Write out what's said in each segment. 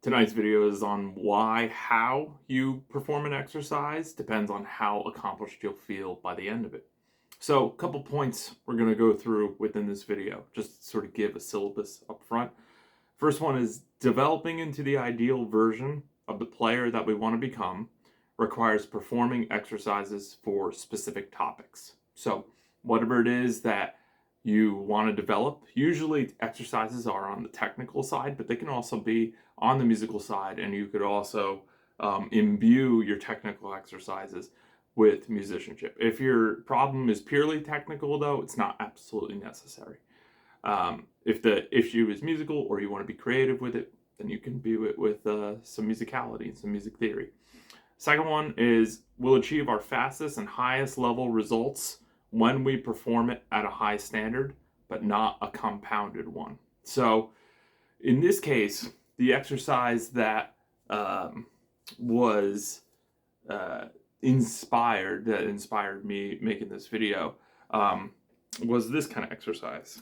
Tonight's video is on how you perform an exercise depends on how accomplished you'll feel by the end of it. So, a couple points we're going to go through within this video, just to sort of give a syllabus up front. First one is developing into the ideal version of the player that we want to become requires performing exercises for specific topics. So, whatever it is that you want to develop, usually exercises are on the technical side, but they can also be on the musical side, and you could also imbue your technical exercises with musicianship. If your problem is purely technical, though, it's not absolutely necessary. If the issue is musical or you want to be creative with it, then you can imbue it with some musicality and some music theory. Second one is we'll achieve our fastest and highest level results when we perform it at a high standard, but not a compounded one. So in this case, the exercise that was inspired me making this video was this kind of exercise.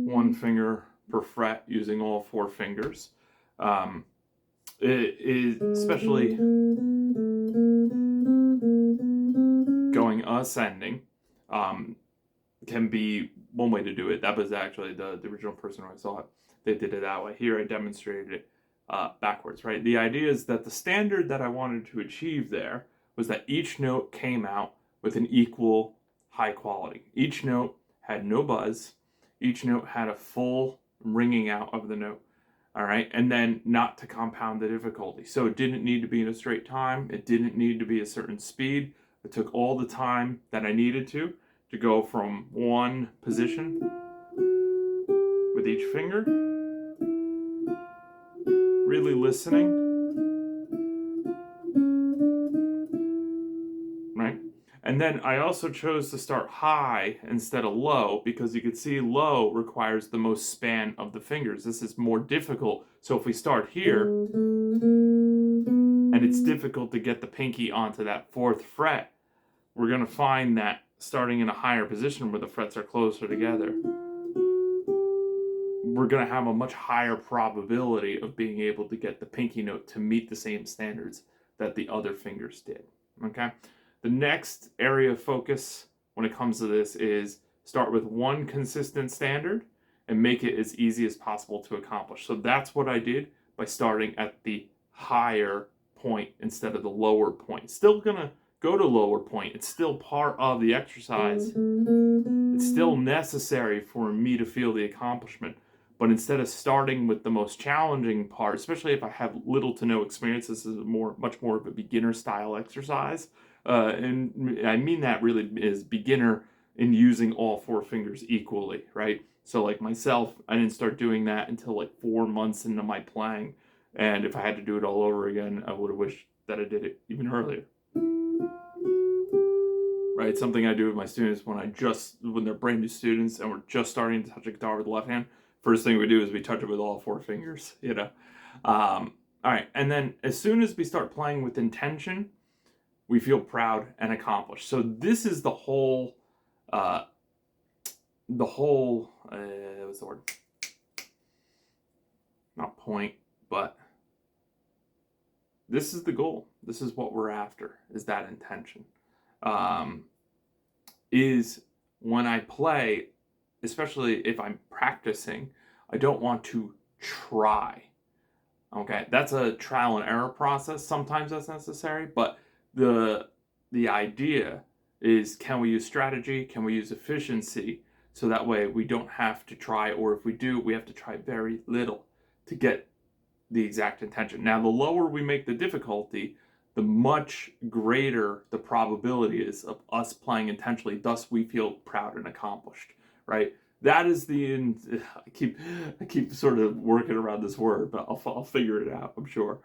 One finger per fret using all four fingers. It is especially going ascending can be one way to do it. That was actually the original person who I saw it. They did it that way. Here I demonstrated it backwards, right? The idea is that the standard that I wanted to achieve there was that each note came out with an equal high quality. Each note had no buzz. Each note had a full ringing out of the note. All right, and then not to compound the difficulty. So it didn't need to be in a straight time. It didn't need to be a certain speed. It took all the time that I needed to go from one position with each finger, really listening, right? And then I also chose to start high instead of low because you could see low requires the most span of the fingers. This is more difficult. So if we start here, and it's difficult to get the pinky onto that fourth fret, we're going to find that starting in a higher position where the frets are closer together, we're going to have a much higher probability of being able to get the pinky note to meet the same standards that the other fingers did. Okay? The next area of focus when it comes to this is start with one consistent standard and make it as easy as possible to accomplish. So that's what I did by starting at the higher point instead of the lower point. Still gonna go to lower point. It's still part of the exercise. It's still necessary for me to feel the accomplishment. But instead of starting with the most challenging part, especially if I have little to no experience, this is much more of a beginner style exercise. And I mean that really is beginner in using all four fingers equally, right? So like myself, I didn't start doing that until like 4 months into my playing. And if I had to do it all over again, I would have wished that I did it even earlier. Right, something I do with my students when they're brand new students and we're just starting to touch a guitar with the left hand. First thing we do is we touch it with all four fingers, you know. All right, and then as soon as we start playing with intention, we feel proud and accomplished. So this is the whole, what's the word? Not point, but this is the goal. This is what we're after, is that intention. Is when I play, especially if I'm practicing, I don't want to try. Okay, that's a trial and error process. Sometimes that's necessary, but the idea is, can we use strategy? Can we use efficiency? So that way we don't have to try, or if we do, we have to try very little to get the exact intention. Now, the lower we make the difficulty, the much greater the probability is of us playing intentionally. Thus, we feel proud and accomplished, right? That is I keep sort of working around this word, but I'll figure it out, I'm sure.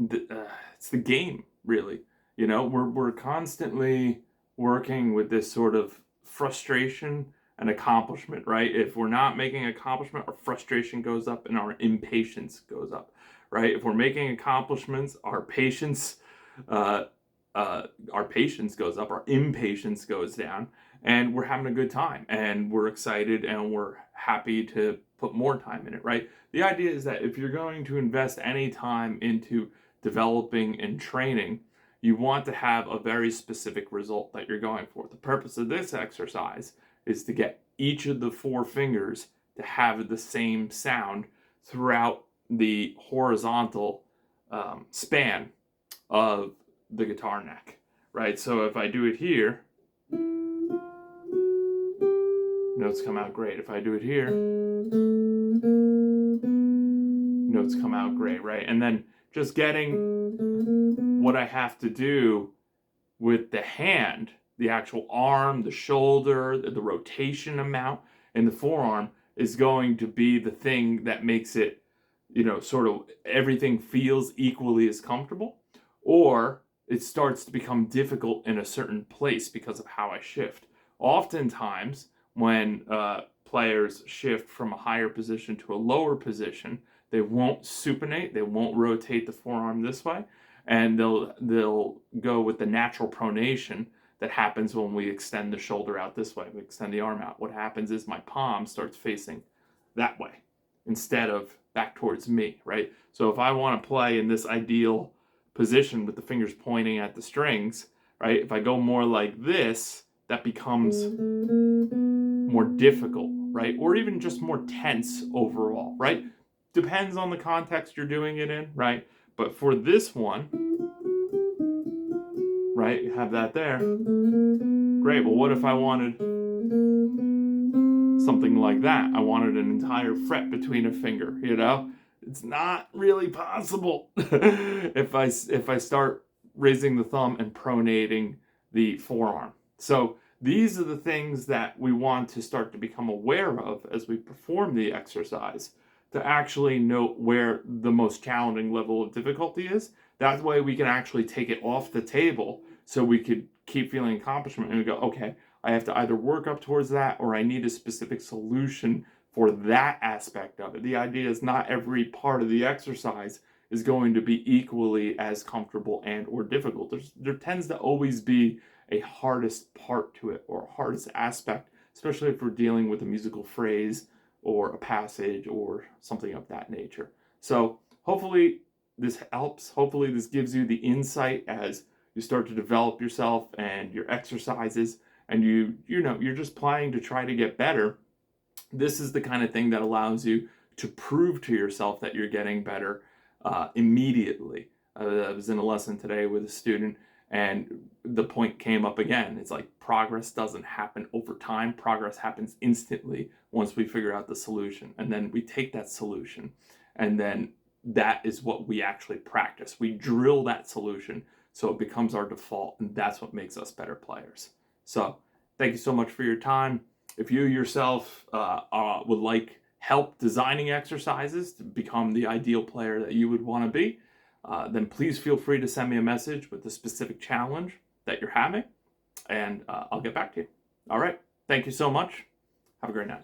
It's the game, really. You know, we're constantly working with this sort of frustration an accomplishment, right? If we're not making an accomplishment, our frustration goes up and our impatience goes up, right? If we're making accomplishments, our patience goes up, our impatience goes down, and we're having a good time, and we're excited, and we're happy to put more time in it, right? The idea is that if you're going to invest any time into developing and training, you want to have a very specific result that you're going for. The purpose of this exercise is to get each of the 4 fingers to have the same sound throughout the horizontal span of the guitar neck, right? So if I do it here, notes come out great. If I do it here, notes come out great, right? And then just getting what I have to do with the hand, the actual arm, the shoulder, the rotation amount, and the forearm is going to be the thing that makes it, sort of everything feels equally as comfortable, or it starts to become difficult in a certain place because of how I shift. Oftentimes, when players shift from a higher position to a lower position, they won't supinate, they won't rotate the forearm this way, and they'll go with the natural pronation that happens when we extend the shoulder out this way, we extend the arm out. What happens is my palm starts facing that way instead of back towards me, right? So if I want to play in this ideal position with the fingers pointing at the strings, right? If I go more like this, that becomes more difficult, right? Or even just more tense overall, right? Depends on the context you're doing it in, right? But for this one, right, you have that there. Great, well, what if I wanted something like that? I wanted an entire fret between a finger, It's not really possible if I start raising the thumb and pronating the forearm. So these are the things that we want to start to become aware of as we perform the exercise, to actually note where the most challenging level of difficulty is. That way we can actually take it off the table so we could keep feeling accomplishment and we go, okay, I have to either work up towards that or I need a specific solution for that aspect of it. The idea is not every part of the exercise is going to be equally as comfortable and or difficult. There tends to always be a hardest part to it or a hardest aspect, especially if we're dealing with a musical phrase or a passage or something of that nature. So hopefully this helps. Hopefully this gives you the insight as you start to develop yourself and your exercises, and you're just playing to try to get better. This is the kind of thing that allows you to prove to yourself that you're getting better immediately. I was in a lesson today with a student, and the point came up again. It's like progress doesn't happen over time. Progress happens instantly once we figure out the solution. And then we take that solution, and then that is what we actually practice. We drill that solution so it becomes our default, and that's what makes us better players. So thank you so much for your time. If you yourself would like help designing exercises to become the ideal player that you would want to be, then please feel free to send me a message with the specific challenge that you're having, and I'll get back to you. All right. Thank you so much. Have a great night.